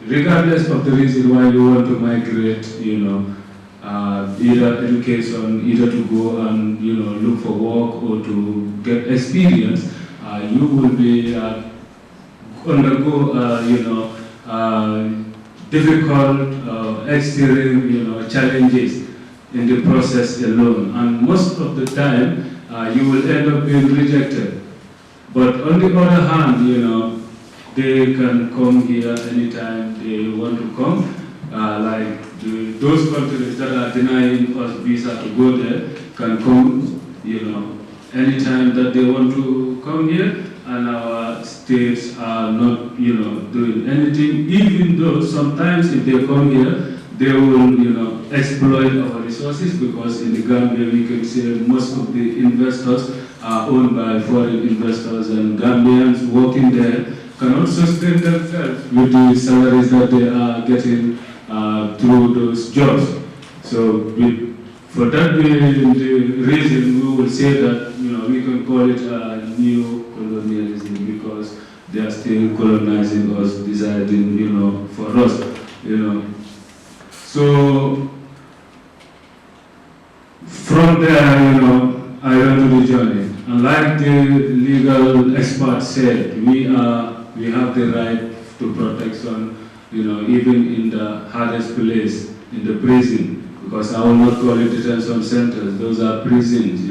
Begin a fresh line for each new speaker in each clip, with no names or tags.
regardless of the reason why you want to migrate, either education, either to go and look for work or to get experience, you will be undergo difficult, extreme challenges in the process alone, and most of the time you will end up being rejected. But on the other hand, they can come here anytime they want to come. Those countries that are denying us visa to go there can come, anytime that they want to come here, and our states are not, doing anything. Even though sometimes if they come here, they will, exploit our resources, because in the Gambia we can say most of the investors are owned by foreign investors, and Gambians working there cannot sustain themselves with the salaries that they are getting through those jobs. So for that reason, we will say that we can call it neo-colonialism, because they are still colonizing us, deciding for us. So from there, I went to the journey, and like the legal expert said, we have the right to protection, even in the hardest place, in the prison, because I will not call it detention centers, those are prisons,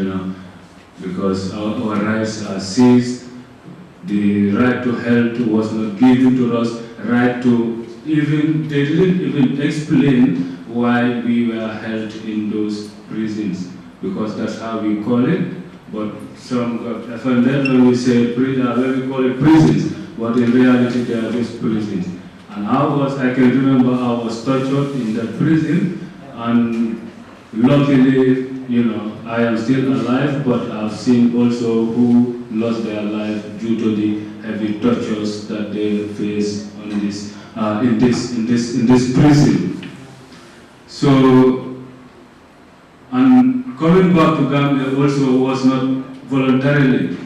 because our rights are seized, the right to health was not given to us, they didn't even explain why we were held in those prisons, because that's how we call it. But some offenders when we call it prisons, but in reality they are just prisons. And I can remember I was tortured in that prison, and luckily, I am still alive, but I've seen also who lost their life due to the heavy tortures that they face on this, in this prison. So, and coming back to Gambia also was not voluntarily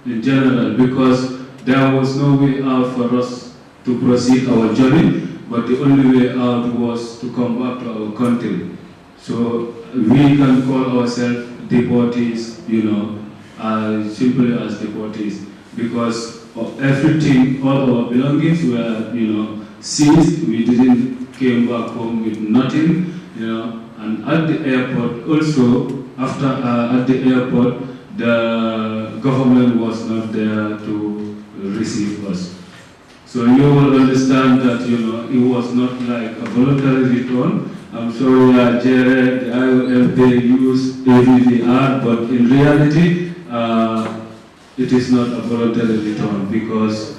in general, because there was no way out for us to proceed our journey, but the only way out was to come back to our country. So we can call ourselves deportees, simply as deportees, because everything, all our belongings were, seized. We didn't came back home with nothing, and at the airport also, at the airport, the government was not there to receive us. So you will understand that, it was not like a voluntary return. I'm sorry, Jared, the IOF, they use AVDR, but in reality, it is not a voluntary return, because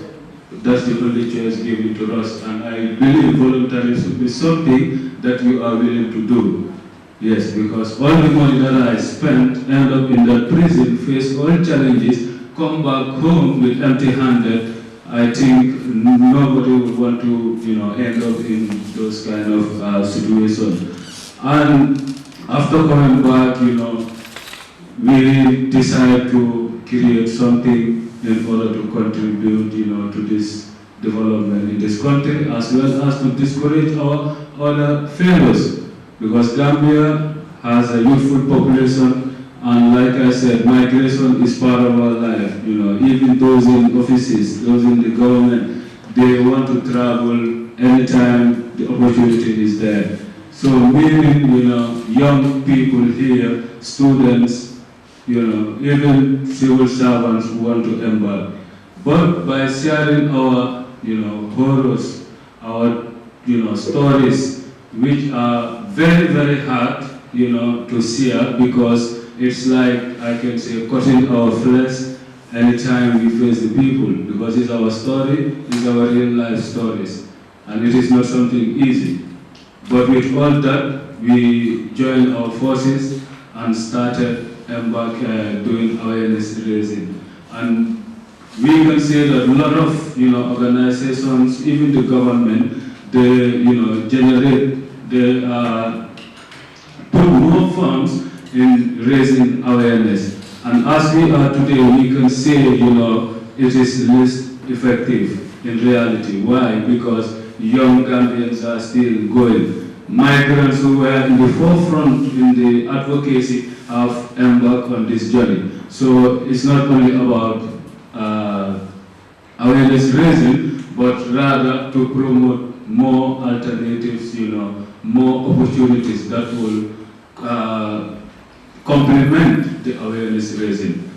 that's the only choice given to us. And I believe voluntary should be something that you are willing to do. Yes, because all the money that I spent, end up in that prison, face all challenges, come back home with empty-handed. I think nobody would want to, end up in those kind of situations. And after coming back, we decided to create something in order to contribute, to this development in this country, as well as to discourage our other fellows, because Gambia has a youthful population. And like I said, migration is part of our life. Even those in offices, those in the government, they want to travel anytime the opportunity is there. So meaning, young people here, students, even civil servants who want to embark. But by sharing our, horrors, our, stories, which are very, very hard, to share, because it's like, I can say, cutting our flesh anytime we face the people, because it's our story, it's our real life stories, and it is not something easy. But with all that, we joined our forces and started doing awareness raising. And we can say that a lot of organizations, even the government, they they put more funds in raising awareness. And as we are today, we can say, it is less effective in reality. Why? Because, young Gambians are still going. Migrants who were in the forefront in the advocacy have embarked on this journey. So it's not only about awareness raising, but rather to promote more alternatives, more opportunities that will complement the awareness raising.